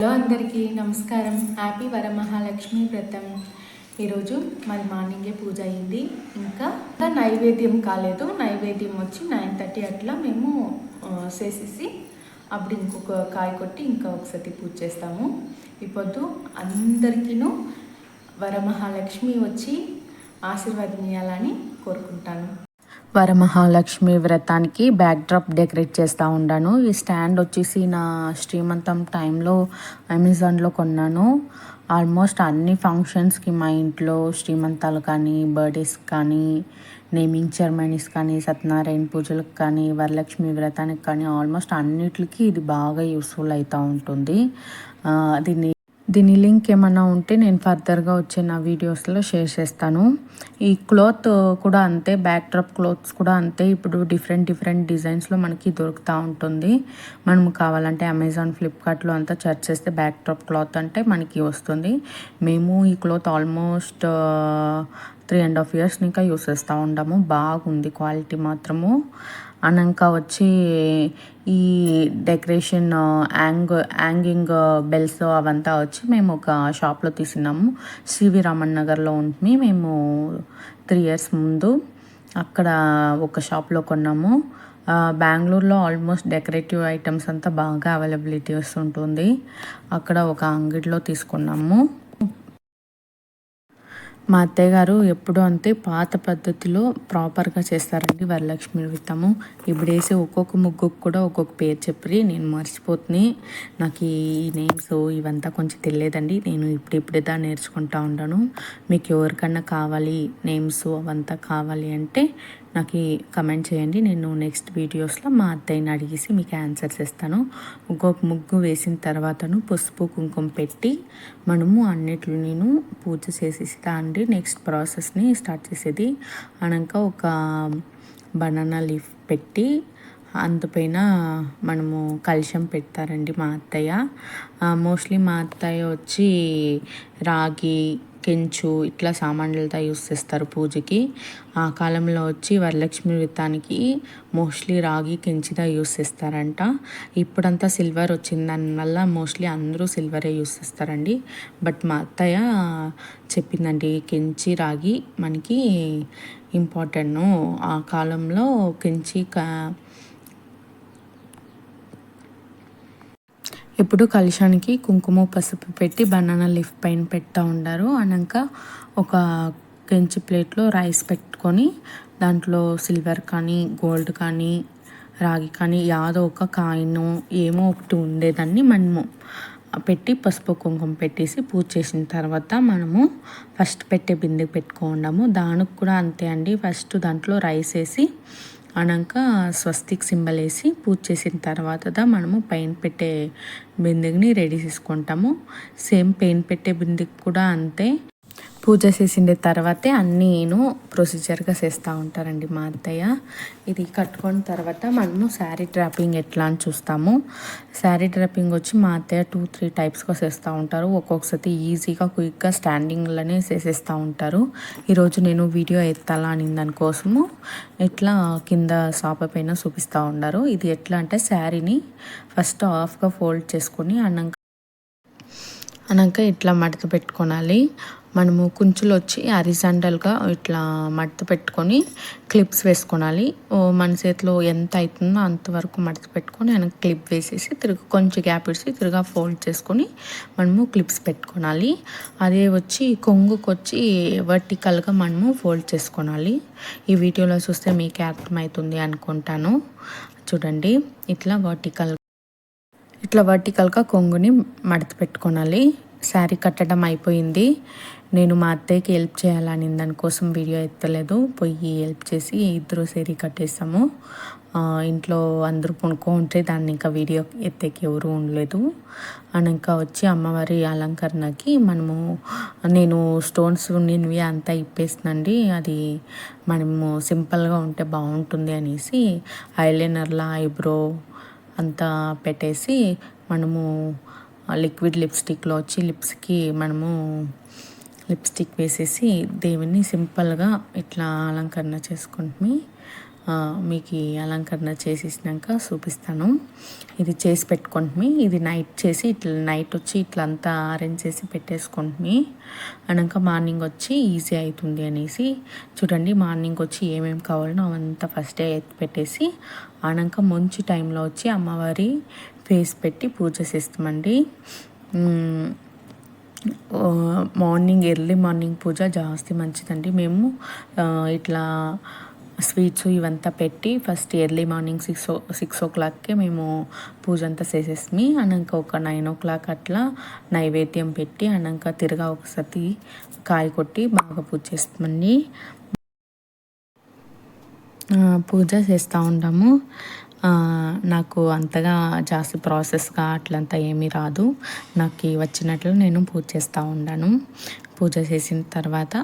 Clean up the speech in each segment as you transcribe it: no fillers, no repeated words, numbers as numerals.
Hello అందరికీ నమస్కారం. Happy Varamahalakshmi వ్రతం. ఈరోజు మరి మార్నింగే పూజ అయింది. ఇంకా నైవేద్యం కాలేదు. నైవేద్యం వచ్చి 9:30 అట్లా మేము చేసేసి అప్పుడు ఇంకొక కాయ కొట్టి ఇంకా ఒకసారి పూజ చేస్తాము. ఈ పొద్దు అందరికీను వరమహాలక్ష్మి వచ్చి ఆశీర్వాదం ఇవ్వాలని కోరుకుంటాను. వరమహాలక్ష్మి వ్రతానికి బ్యాక్ డ్రాప్ డెకరేట్ చేస్తూ ఉన్నాను. ఈ స్టాండ్ వచ్చేసి నా శ్రీమంతం టైంలో అమెజాన్లో కొన్నాను. ఆల్మోస్ట్ అన్ని ఫంక్షన్స్కి మా ఇంట్లో శ్రీమంతాలు కానీ, బర్త్డేస్ కానీ, నేమింగ్ సెరమనీస్ కానీ, సత్యనారాయణ పూజలకు కానీ, వరలక్ష్మి వ్రతానికి కానీ ఆల్మోస్ట్ అన్నిటికీ ఇది బాగా యూస్ఫుల్ అవుతూ ఉంటుంది. దీని లింక్ ఏమైనా ఉంటే నేను ఫర్దర్గా వచ్చే నా వీడియోస్లో షేర్ చేస్తాను. ఈ క్లాత్ కూడా అంతే, బ్యాక్ డ్రాప్ క్లాత్స్ కూడా అంతే. ఇప్పుడు డిఫరెంట్ డిజైన్స్లో మనకి దొరుకుతూ ఉంటుంది. మనం కావాలంటే అమెజాన్, ఫ్లిప్కార్ట్లో అంతా సెర్చ్ చేస్తే బ్యాక్ డ్రాప్ క్లాత్ అంటే మనకి వస్తుంది. మేము ఈ క్లాత్ ఆల్మోస్ట్ 3.5 years ఇంకా యూస్ చేస్తూ ఉంటాము. బాగుంది క్వాలిటీ మాత్రము. అనంక వచ్చి ఈ డెకరేషన్ హ్యాంగింగ్ బెల్స్ అవంతా వచ్చి మేము ఒక షాప్లో తీసుకున్నాము. సివి రామన్ నగర్లో ఉంటుంది. మేము 3 years ముందు అక్కడ ఒక షాప్లో కొన్నాము. బెంగళూరులో ఆల్మోస్ట్ డెకరేటివ్ ఐటమ్స్ అంతా బాగా అవైలబిలిటీ వస్తుంటుంది. అక్కడ ఒక అంగడిలో తీసుకున్నాము. మా అత్తయ్య గారు ఎప్పుడూ అంతే పాత పద్ధతిలో ప్రాపర్గా చేస్తారండి వరలక్ష్మి వ్రతము. ఇప్పుడు వేసే ఒక్కొక్క ముగ్గుకు కూడా ఒక్కొక్క పేరు చెప్పి నేను మర్చిపోతుంది. నాకు ఈ నేమ్స్ ఇవంతా కొంచెం తెలియదండి. నేను ఇప్పుడే దాన్ని నేర్చుకుంటూ ఉంటాను. మీకు ఎవరికన్నా కావాలి నేమ్స్ అవంతా కావాలి అంటే నాకు కమెంట్ చేయండి. నేను నెక్స్ట్ వీడియోస్లో మా అత్తయ్యని అడిగేసి మీకు ఆన్సర్స్ ఇస్తాను. ఒక్కొక్క ముగ్గు వేసిన తర్వాతను పసుపు కుంకుమ పెట్టి మనము అన్నిట్లో నేను పూజ చేసేసి దాన్ని నెక్స్ట్ ప్రాసెస్ని స్టార్ట్ చేసేది. అనక ఒక బనానా లీఫ్ పెట్టి అందుపైన మనము కలశం పెడతారండి మా అత్తయ్య. మోస్ట్లీ మా అత్తయ్య వచ్చి రాగి, కెంచు ఇట్లా సామాన్లతో యూస్ చేస్తారు పూజకి. ఆ కాలంలో వచ్చి వరలక్ష్మి వ్రతానికి మోస్ట్లీ రాగి, కెంచిదా యూస్ చేస్తారంట. ఇప్పుడంతా సిల్వర్ వచ్చిన దానివల్ల మోస్ట్లీ అందరూ సిల్వరే యూస్ చేస్తారండి. బట్ మా అత్తయ్య చెప్పిందండి కెంచి, రాగి మనకి ఇంపార్టెంట్. ఆ కాలంలో కెంచి ఇప్పుడు కలశానికి కుంకుమ పసుపు పెట్టి బనానా లీఫ్ పైన పెడతా ఉంటారు. అన్నాక ఒక కెంచి ప్లేట్లో రైస్ పెట్టుకొని దాంట్లో సిల్వర్ కానీ, గోల్డ్ కానీ, రాగి కానీ యాదో ఒక కాయిన్ ఏమో ఒకటి ఉండేదాన్ని మనము పెట్టి పసుపు కుంకుమ పెట్టేసి పూజ చేసిన తర్వాత మనము ఫస్ట్ పెట్టే బిందెకి పెట్టుకోండాము. దానికి కూడా అంతే అండి. ఫస్ట్ దాంట్లో రైస్ వేసి అన్నాక స్వస్తిక్ సింబల్ వేసి పూజ చేసిన తర్వాత మనము పైన పెట్టే బిందెని రెడీ చేసుకుంటాము. సేమ్ పైన పెట్టే బిందెకి కూడా అంతే. పూజ చేసిన తర్వాతే అన్నీను ప్రొసీజర్గా చేస్తూ ఉంటారండి మా అత్తయ్య. ఇది కట్టుకున్న తర్వాత మనము శారీ డ్రాపింగ్ ఎట్లా అని చూస్తాము. శారీ డ్రాపింగ్ వచ్చి మా అత్తయ్య 2-3 టైప్స్గా చేస్తూ ఉంటారు. ఒక్కొక్కసారి ఈజీగా క్విక్గా స్టాండింగ్లోనే చేసేస్తూ ఉంటారు. ఈరోజు నేను వీడియో ఎత్తాలా అని దానికోసము ఇట్లా కింద సాప పైన చూపిస్తూ ఉన్నారు. ఇది ఎట్లా అంటే శారీని ఫస్ట్ హాఫ్గా ఫోల్డ్ చేసుకొని అన్నాక ఇట్లా మడత పెట్టుకోవాలి. మనము కుంచులు వచ్చి హారిజాంటల్గా ఇట్లా మడత పెట్టుకొని క్లిప్స్ వేసుకోవాలి. మన చేతిలో ఎంత అవుతుందో అంతవరకు మడత పెట్టుకొని వెనక్కి క్లిప్ వేసేసి కొంచెం గ్యాప్ ఇచ్చి తిరిగా ఫోల్డ్ చేసుకొని మనము క్లిప్స్ పెట్టుకోవాలి. అదే వచ్చి కొంగుకు వచ్చి వర్టికల్గా మనము ఫోల్డ్ చేసుకోవాలి. ఈ వీడియోలో చూస్తే మీకు అర్థమవుతుంది అనుకుంటాను. చూడండి ఇట్లా వర్టికల్గా కొంగుని మడత పెట్టుకోవాలి. శారీ కట్టడం అయిపోయింది. నేను మా అత్తయ్యకి హెల్ప్ చేయాలని దానికోసం వీడియో ఎత్తలేదు. పోయి హెల్ప్ చేసి ఇద్దరు శారీ కట్టేసాము. ఇంట్లో అందరూ కొనుక్కుంటే దాన్ని ఇంకా వీడియో ఎత్తేకి ఎవరు ఉండలేదు. అండ్ ఇంకా వచ్చి అమ్మవారి అలంకరణకి నేను స్టోన్స్ నిన్నవి అంతా ఇప్పేసినండి. అది మనము సింపుల్గా ఉంటే బాగుంటుంది అనేసి ఐలైనర్లా ఐబ్రో అంతా పెట్టేసి మనము లిక్విడ్ లిప్స్టిక్లో వచ్చి లిప్స్కి మనము లిప్స్టిక్ వేసేసి దేవుని సింపుల్గా ఇట్లా అలంకరణ చేసుకుంటుమి. మీకు ఈ అలంకరణ చేసేసినాక చూపిస్తాను. ఇది చేసి పెట్టుకుంటుమి. ఇది నైట్ చేసి ఇట్లా నైట్ వచ్చి ఇట్లా అంతా అరేంజ్ చేసి పెట్టేసుకుంటుమి. అన్నాక మార్నింగ్ వచ్చి ఈజీ అవుతుంది అనేసి చూడండి. మార్నింగ్ వచ్చి ఏమేమి కావాలనో అవంతా ఫస్టే ఎత్తి పెట్టేసి అన్నాక మంచి టైంలో వచ్చి అమ్మవారి ఫేస్ పెట్టి పూజ చేస్తామండి. ఎర్లీ మార్నింగ్ పూజ జాస్తి మంచిదండి. మేము ఇట్లా స్వీట్స్ ఇవంతా పెట్టి ఫస్ట్ ఎర్లీ మార్నింగ్ 6 o'clockకే మేము పూజ అంతా చేసేసి అన్నాక ఒక 9 o'clock అట్లా నైవేద్యం పెట్టి అన్నాక తిరగా ఒకసారి కాయ కొట్టి బాగా పూజ చేస్తామండి. పూజ చేస్తూ ఉంటాము. నాకు అంతగా జాస్తి ప్రాసెస్గా అట్లంతా ఏమీ రాదు. నాకు వచ్చినట్లు నేను పూజ చేస్తూ ఉంటాను. పూజ చేసిన తర్వాత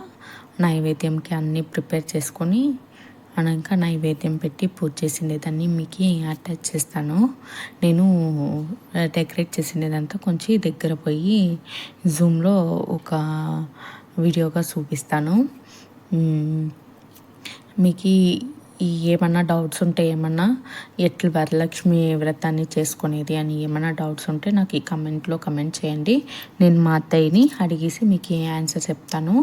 నైవేద్యంకి అన్నీ ప్రిపేర్ చేసుకొని అన్నాక నైవేద్యం పెట్టి పూజ చేసిండేదాన్ని మీకు అటాచ్ చేస్తాను. నేను డెకరేట్ చేసిండేదంతా కొంచెం దగ్గర పోయి జూమ్లో ఒక వీడియోగా చూపిస్తాను. మీకు ఏమన్నా డౌట్స్ ఉంటే ఏమన్నా ఎట్లా వరలక్ష్మి వ్రతాన్ని చేసుకునేది అని ఏమన్నా డౌట్స్ ఉంటే నాకు ఈ కమెంట్లో కమెంట్ చేయండి. నేను మా అత్తయ్యని అడిగేసి మీకు ఆన్సర్ చెప్తాను.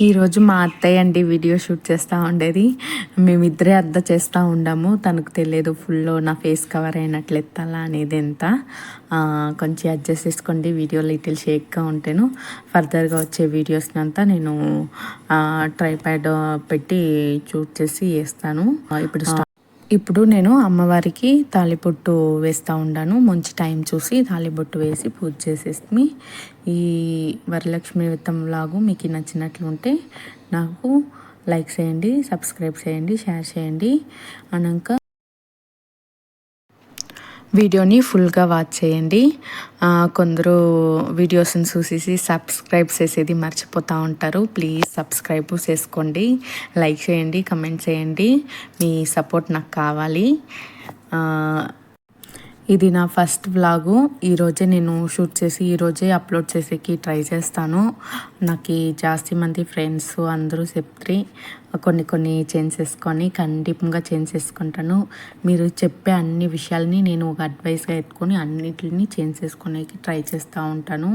ఈరోజు మా అత్తయ్య అండి వీడియో షూట్ చేస్తూ ఉండేది. మేమిద్దరే అర్థం చేస్తూ ఉండాము. తనకు తెలియదు ఫుల్ నా ఫేస్ కవర్ అయినట్లు ఎత్తాలా అనేది ఎంత కొంచెం అడ్జస్ట్ చేసుకోండి. వీడియో లిటిల్ షేక్గా ఉంటేను ఫర్దర్గా వచ్చే వీడియోస్ని అంతా నేను ట్రైప్యాడ్ పెట్టి షూట్ చేసి వేస్తాను. ఇప్పుడు నేను అమ్మవారికి తాళిబొట్టు వేస్తూ ఉన్నాను. మంచి టైం చూసి తాళిబొట్టు వేసి పూజ చేసేసి ఈ వరలక్ష్మి వ్రతం లాగు మీకు నచ్చినట్లు ఉంటే నాకు లైక్ చేయండి, సబ్స్క్రైబ్ చేయండి, షేర్ చేయండి. అన్నాక వీడియోని ఫుల్గా వాచ్ చేయండి. కొందరు వీడియోస్ని చూసేసి సబ్స్క్రైబ్ చేసేది మర్చిపోతూ ఉంటారు. ప్లీజ్ సబ్స్క్రైబ్ చేసుకోండి, లైక్ చేయండి, కమెంట్ చేయండి. మీ సపోర్ట్ నాకు కావాలి. ఇది నా ఫస్ట్ వ్లాగు. ఈరోజే నేను షూట్ చేసి ఈరోజే అప్లోడ్ చేసేకి ట్రై చేస్తాను. నాకు జాస్తి మంది ఫ్రెండ్స్ అందరూ చెప్తే కొన్ని చేంజ్ చేసుకొని ఖండితంగా చేంజ్ చేసుకుంటాను. మీరు చెప్పే అన్ని విషయాల్ని నేను ఒక అడ్వైస్గా ఎత్తుకొని అన్నిటిని చేంజ్ చేసుకునేకి ట్రై చేస్తూ ఉంటాను.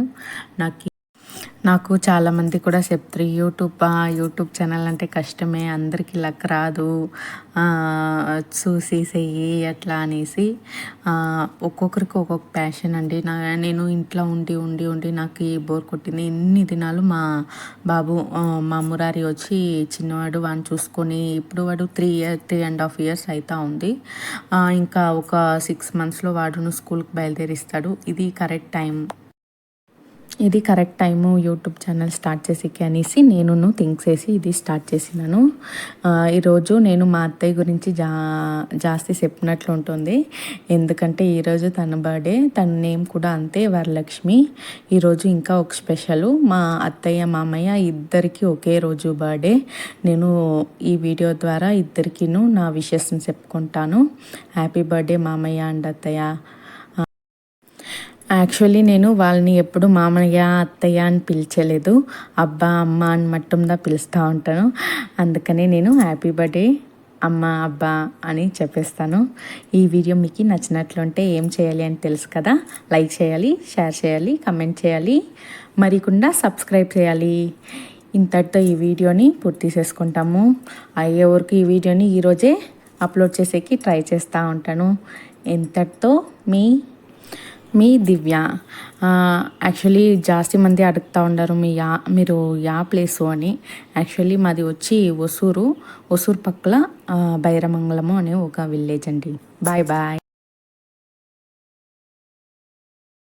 నాకు చాలామంది కూడా చెప్తారు యూట్యూబ్ ఛానల్ అంటే కష్టమే, అందరికీ లక్ రాదు, చూసి చెయ్యి అట్లా అనేసి. ఒక్కొక్కరికి ఒక్కొక్క ప్యాషన్ అండి. నేను ఇంట్లో ఉండి నాకు బోర్ కొట్టింది. ఎన్ని దినాలు మా బాబు మా మురారి వచ్చి చిన్నవాడు వాడిని చూసుకొని ఇప్పుడు వాడు 3.5 years అవుతా ఉంది. ఇంకా ఒక 6 monthsలో వాడును స్కూల్కి బయలుదేరిస్తాడు. ఇది correct time YouTube channel start చేసేకి అనేసి నేను థింక్స్ వేసి ఇది స్టార్ట్ చేసినాను. ఈరోజు నేను మా అత్తయ్య గురించి జాస్తి చెప్పినట్లు ఉంటుంది. ఎందుకంటే ఈరోజు తన బర్త్డే, తన నేమ్ కూడా అంతే వరలక్ష్మి. ఈరోజు ఇంకా ఒక స్పెషల్, మా అత్తయ్య మామయ్య ఇద్దరికి ఒకే రోజు బర్త్డే. నేను ఈ వీడియో ద్వారా ఇద్దరికిను నా విషెస్ని చెప్పుకుంటాను. హ్యాపీ బర్త్డే మామయ్య అండ్ అత్తయ్య. యాక్చువల్లీ నేను వాళ్ళని ఎప్పుడు మామయ్య అత్తయ్య అని పిలిచలేదు, అబ్బా అమ్మ అని మట్టుమ్దా పిలుస్తూ ఉంటాను. అందుకనే నేను హ్యాపీ బర్త్డే అమ్మ అబ్బా అని చెప్పేస్తాను. ఈ వీడియో మీకు నచ్చినట్లుంటే ఏం చేయాలి అని తెలుసు కదా. లైక్ చేయాలి, షేర్ చేయాలి, కమెంట్ చేయాలి, మరికుండా సబ్స్క్రైబ్ చేయాలి. ఇంతటితో ఈ వీడియోని పూర్తి చేసుకుంటాము. అయ్యే వరకు ఈ వీడియోని ఈరోజే అప్లోడ్ చేసేకి ట్రై చేస్తూ ఉంటాను. ఇంతటితో మీ దివ్య. యాక్చువల్లీ జాస్తి మంది అడుగుతూ ఉన్నారు మీరు యా ప్లేసు అని. యాక్చువల్లీ మాది వచ్చి ఒసూరు పక్కల బైరమంగళము అనే ఒక విలేజ్ అండి. బాయ్.